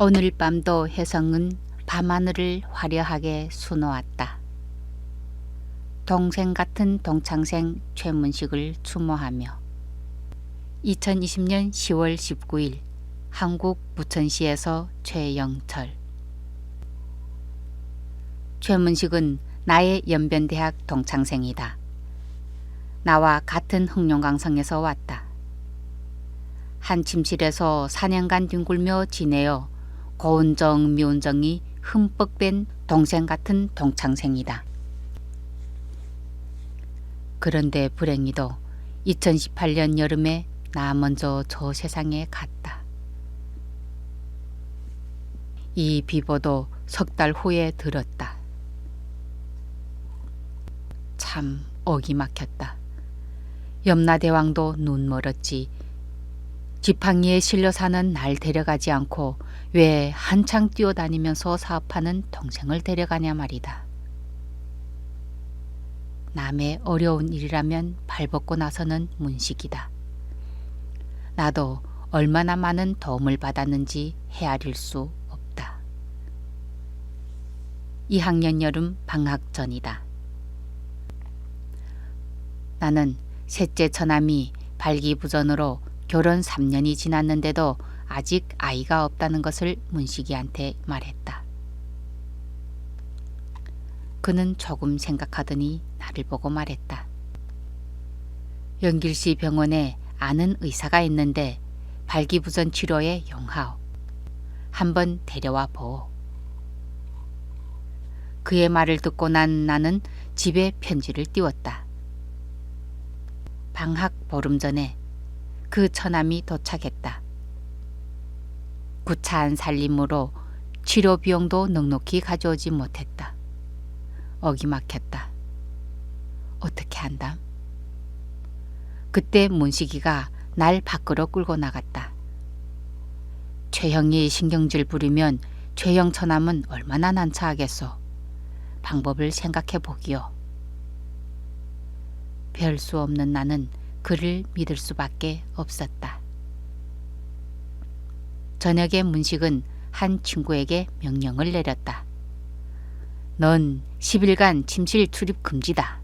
오늘 밤도 혜성은 밤하늘을 화려하게 수놓았다. 동생 같은 동창생 최문식을 추모하며 2020년 10월 19일 한국 부천시에서 최영철. 최문식은 나의 연변대학 동창생이다. 나와 같은 흑룡강성에서 왔다. 한 침실에서 4년간 뒹굴며 지내어 고운정 미운정이 흠뻑 뺀 동생 같은 동창생이다. 그런데 불행히도 2018년 여름에 나 먼저 저 세상에 갔다. 이 비보도 석 달 후에 들었다. 참 어기 막혔다. 염라대왕도 눈 멀었지. 지팡이에 실려 사는 날 데려가지 않고 왜 한창 뛰어다니면서 사업하는 동생을 데려가냐 말이다. 남의 어려운 일이라면 발벗고 나서는 문식이다. 나도 얼마나 많은 도움을 받았는지 헤아릴 수 없다. 2학년 여름 방학 전이다. 나는 셋째 처남이 발기부전으로 결혼 3년이 지났는데도 아직 아이가 없다는 것을 문식이한테 말했다. 그는 조금 생각하더니 나를 보고 말했다. 연길시 병원에 아는 의사가 있는데 발기부전 치료에 용하오. 한번 데려와 보오. 그의 말을 듣고 나는 집에 편지를 띄웠다. 방학 보름 전에 그 처남이 도착했다. 구차한 살림으로 치료 비용도 넉넉히 가져오지 못했다. 어기 막혔다. 어떻게 한담? 그때 문식이가 날 밖으로 끌고 나갔다. 최형이 신경질 부리면 최형 처남은 얼마나 난처하겠소. 방법을 생각해 보기요. 별 수 없는 나는 그를 믿을 수밖에 없었다. 저녁에 문식은 한 친구에게 명령을 내렸다. 넌 10일간 침실 출입 금지다.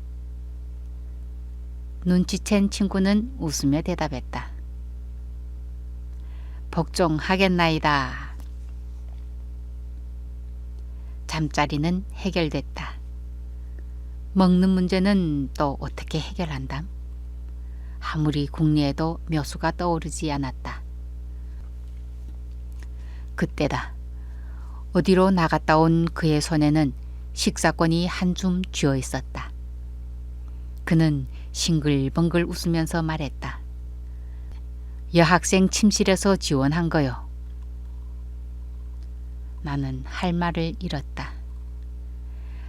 눈치챈 친구는 웃으며 대답했다. 복종하겠나이다. 잠자리는 해결됐다. 먹는 문제는 또 어떻게 해결한담? 아무리 궁리해도 묘수가 떠오르지 않았다. 그때다. 어디로 나갔다 온 그의 손에는 식사권이 한 줌 쥐어 있었다. 그는 싱글벙글 웃으면서 말했다. 여학생 침실에서 지원한 거요. 나는 할 말을 잃었다.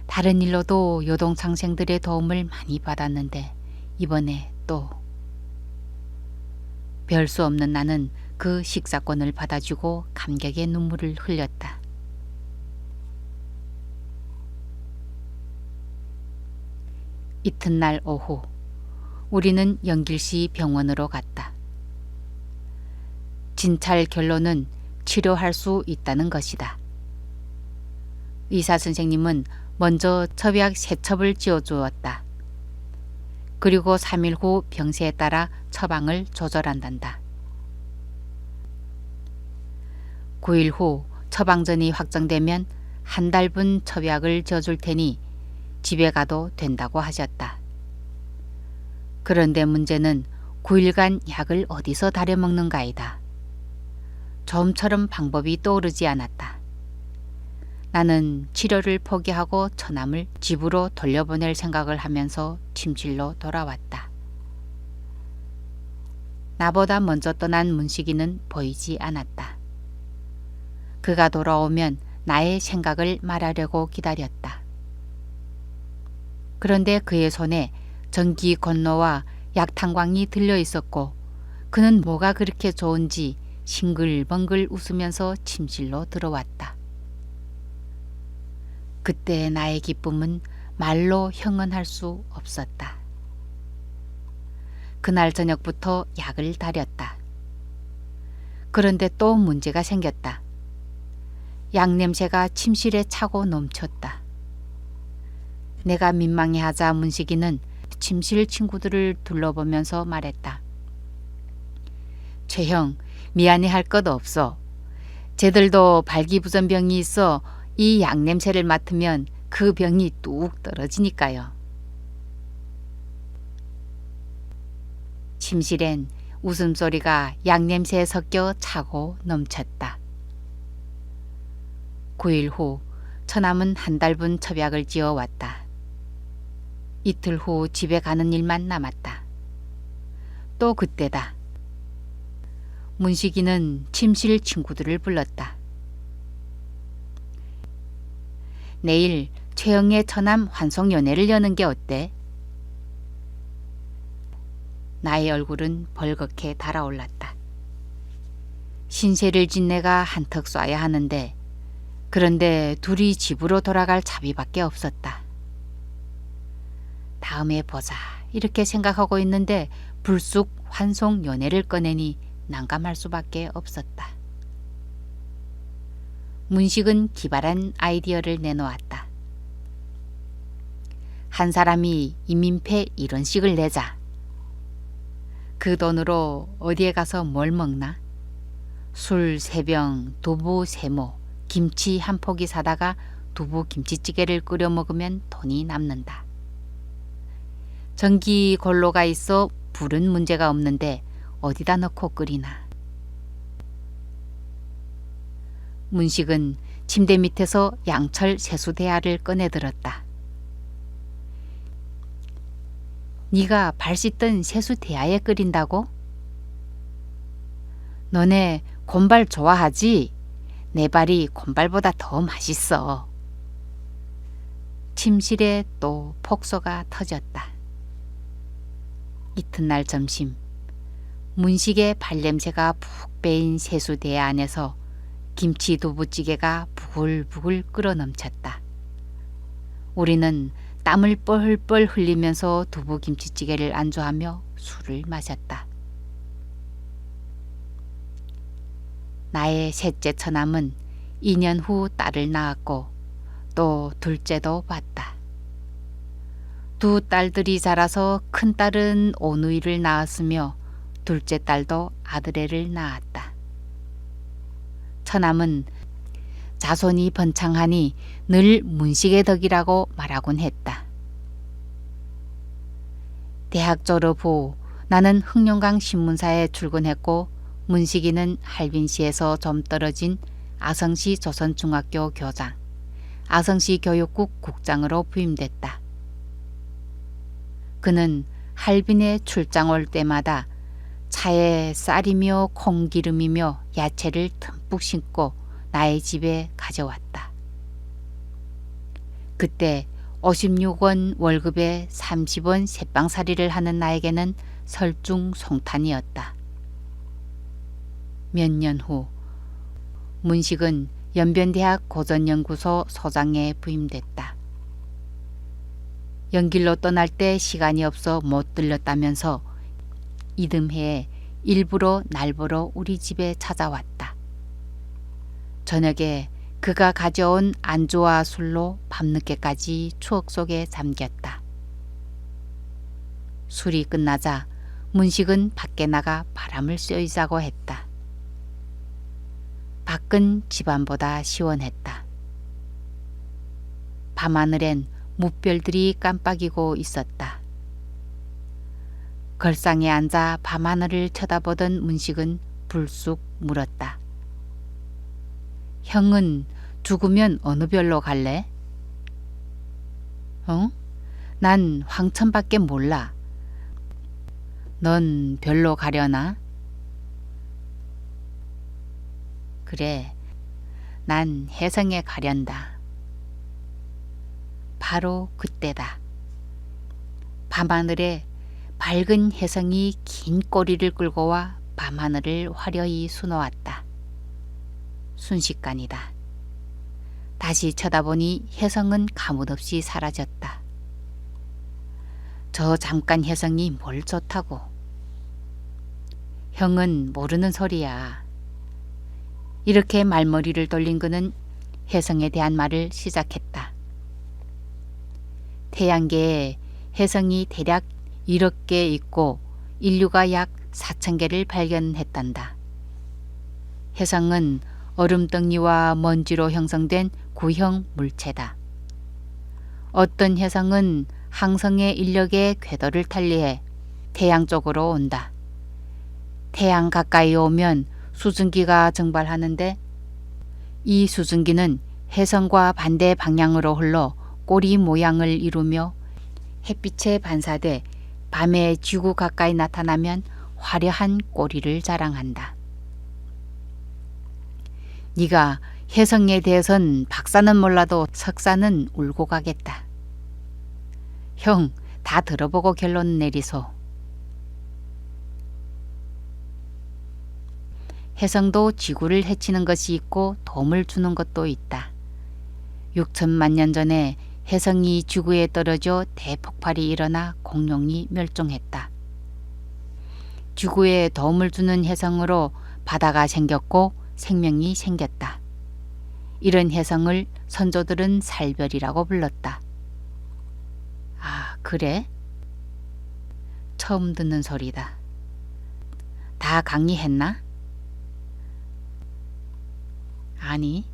다른 일로도 여동창생들의 도움을 많이 받았는데 이번에 또 별 수 없는 나는 그 식사권을 받아주고 감격의 눈물을 흘렸다. 이튿날 오후 우리는 연길시 병원으로 갔다. 진찰 결론은 치료할 수 있다는 것이다. 의사 선생님은 먼저 접약 3첩을 지어주었다. 그리고 3일 후 병세에 따라 처방을 조절한단다. 9일 후 처방전이 확정되면 한 달분 처약을 지어줄 테니 집에 가도 된다고 하셨다. 그런데 문제는 9일간 약을 어디서 다려 먹는가이다. 좀처럼 방법이 떠오르지 않았다. 나는 치료를 포기하고 처남을 집으로 돌려보낼 생각을 하면서 침실로 돌아왔다. 나보다 먼저 떠난 문식이는 보이지 않았다. 그가 돌아오면 나의 생각을 말하려고 기다렸다. 그런데 그의 손에 전기 건노와 약탕광이 들려 있었고 그는 뭐가 그렇게 좋은지 싱글벙글 웃으면서 침실로 들어왔다. 그때 나의 기쁨은 말로 형언할 수 없었다. 그날 저녁부터 약을 다렸다. 그런데 또 문제가 생겼다. 양냄새가 침실에 차고 넘쳤다. 내가 민망해하자 문식이는 침실 친구들을 둘러보면서 말했다. 최형, 미안해할 것 없어. 쟤들도 발기부전병이 있어 이 양냄새를 맡으면 그 병이 뚝 떨어지니까요. 침실엔 웃음소리가 양냄새에 섞여 차고 넘쳤다. 9일 후 처남은 한 달분 처박을 지어왔다. 이틀 후 집에 가는 일만 남았다. 또 그때다. 문식이는 침실 친구들을 불렀다. 내일 최영의 처남 환송연회를 여는 게 어때? 나의 얼굴은 벌겋게 달아올랐다. 신세를 진 내가 한턱 쏴야 하는데 그런데 둘이 집으로 돌아갈 차비밖에 없었다. 다음에 보자 이렇게 생각하고 있는데 불쑥 환송연회를 꺼내니 난감할 수밖에 없었다. 문식은 기발한 아이디어를 내놓았다. 한 사람이 이민폐 1원씩을 내자. 그 돈으로 어디에 가서 뭘 먹나? 술 3병, 두부 3모, 김치 한 포기 사다가 두부 김치찌개를 끓여 먹으면 돈이 남는다. 전기 골로가 있어 불은 문제가 없는데 어디다 넣고 끓이나. 문식은 침대 밑에서 양철 세수대야를 꺼내들었다. 네가 발 씻던 세수대야에 끓인다고? 너네 곰발 좋아하지? 내 발이 곰발보다 더 맛있어. 침실에 또 폭소가 터졌다. 이튿날 점심 문식의 발냄새가 푹 배인 세수대야 안에서 김치 두부찌개가 부글부글 끓어넘쳤다. 우리는 땀을 뻘뻘 흘리면서 두부 김치찌개를 안주하며 술을 마셨다. 나의 셋째 처남은 2년 후 딸을 낳았고 또 둘째도 봤다. 두 딸들이 자라서 큰딸은 오누이를 낳았으며 둘째 딸도 아들애를 낳았다. 처남은 자손이 번창하니 늘 문식의 덕이라고 말하곤 했다. 대학 졸업 후 나는 흑룡강 신문사에 출근했고 문식이는 할빈시에서 좀 떨어진 아성시 조선중학교 교장, 아성시 교육국 국장으로 부임됐다. 그는 할빈에 출장 올 때마다 차에 쌀이며 콩기름이며 야채를 듬뿍 심고 나의 집에 가져왔다. 그때 56원 월급에 30원 새빵살이를 하는 나에게는 설중송탄이었다. 몇 년 후 문식은 연변대학 고전연구소 소장에 부임됐다. 연길로 떠날 때 시간이 없어 못 들렸다면서 이듬해에 일부러 날 보러 우리 집에 찾아왔다. 저녁에 그가 가져온 안주와 술로 밤늦게까지 추억 속에 잠겼다. 술이 끝나자 문식은 밖에 나가 바람을 쐬자고 했다. 밖은 집안보다 시원했다. 밤하늘엔 무별들이 깜빡이고 있었다. 걸상에 앉아 밤하늘을 쳐다보던 문식은 불쑥 물었다. 형은 죽으면 어느 별로 갈래? 난 황천밖에 몰라. 넌 별로 가려나? 그래, 난 해성에 가련다. 바로 그때다. 밤하늘에 밝은 혜성이 긴 꼬리를 끌고 와 밤하늘을 화려히 수놓았다. 순식간이다. 다시 쳐다보니 혜성은 가뭇없이 사라졌다. 저 잠깐 혜성이 뭘 좋다고. 형은 모르는 소리야. 이렇게 말머리를 돌린 그는 혜성에 대한 말을 시작했다. 태양계에 혜성이 대략 1억 개 있고 인류가 약 4,000개를 발견했단다. 혜성은 얼음덩이와 먼지로 형성된 구형 물체다. 어떤 혜성은 항성의 인력의 궤도를 달리해 태양 쪽으로 온다. 태양 가까이 오면 수증기가 증발하는데 이 수증기는 혜성과 반대 방향으로 흘러 꼬리 모양을 이루며 햇빛에 반사돼 밤에 지구 가까이 나타나면 화려한 꼬리를 자랑한다. 네가 혜성에 대해선 박사는 몰라도 석사는 울고 가겠다. 형, 다 들어보고 결론 내리소. 혜성도 지구를 해치는 것이 있고 도움을 주는 것도 있다. 6천만 년 전에 혜성이 지구에 떨어져 대폭발이 일어나 공룡이 멸종했다. 지구에 도움을 주는 혜성으로 바다가 생겼고 생명이 생겼다. 이런 혜성을 선조들은 살별이라고 불렀다. 아, 그래? 처음 듣는 소리다. 다 강의했나? 아니.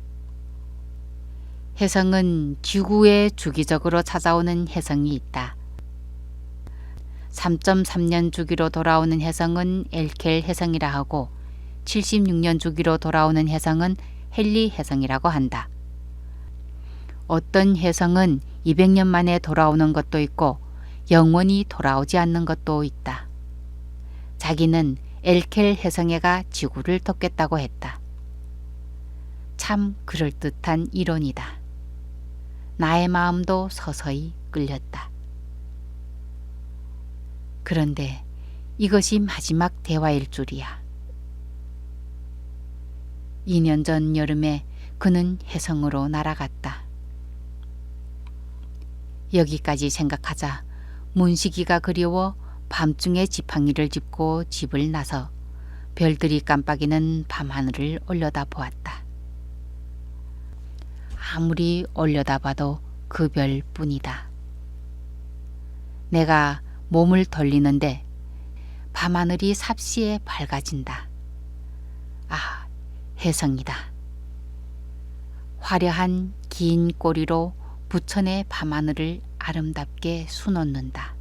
혜성은 지구에 주기적으로 찾아오는 혜성이 있다. 3.3년 주기로 돌아오는 혜성은 엘켈 혜성이라 하고 76년 주기로 돌아오는 혜성은 헨리 혜성이라고 한다. 어떤 혜성은 200년 만에 돌아오는 것도 있고 영원히 돌아오지 않는 것도 있다. 자기는 엘켈 혜성애가 지구를 돕겠다고 했다. 참 그럴듯한 이론이다. 나의 마음도 서서히 끌렸다. 그런데 이것이 마지막 대화일 줄이야. 2년 전 여름에 그는 혜성으로 날아갔다. 여기까지 생각하자 문식이가 그리워 밤중에 지팡이를 짚고 집을 나서 별들이 깜빡이는 밤하늘을 올려다보았다. 아무리 올려다봐도 그 별뿐이다. 내가 몸을 돌리는데 밤하늘이 삽시에 밝아진다. 아, 혜성이다. 화려한 긴 꼬리로 부천의 밤하늘을 아름답게 수놓는다.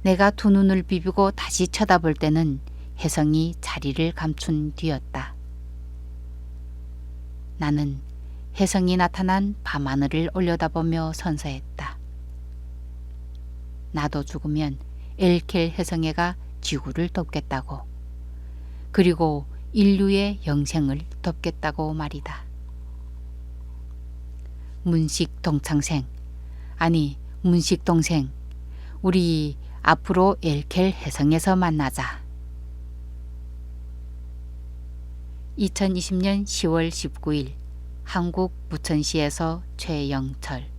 내가 두 눈을 비비고 다시 쳐다볼 때는 혜성이 자리를 감춘 뒤였다. 나는 혜성이 나타난 밤하늘을 올려다보며 선서했다. 나도 죽으면 엘켈 혜성애가 지구를 돕겠다고, 그리고 인류의 영생을 돕겠다고 말이다. 문식 동창생, 아니 문식 동생, 우리 앞으로 엘켈 혜성에서 만나자. 2020년 10월 19일 한국 부천시에서 최영철.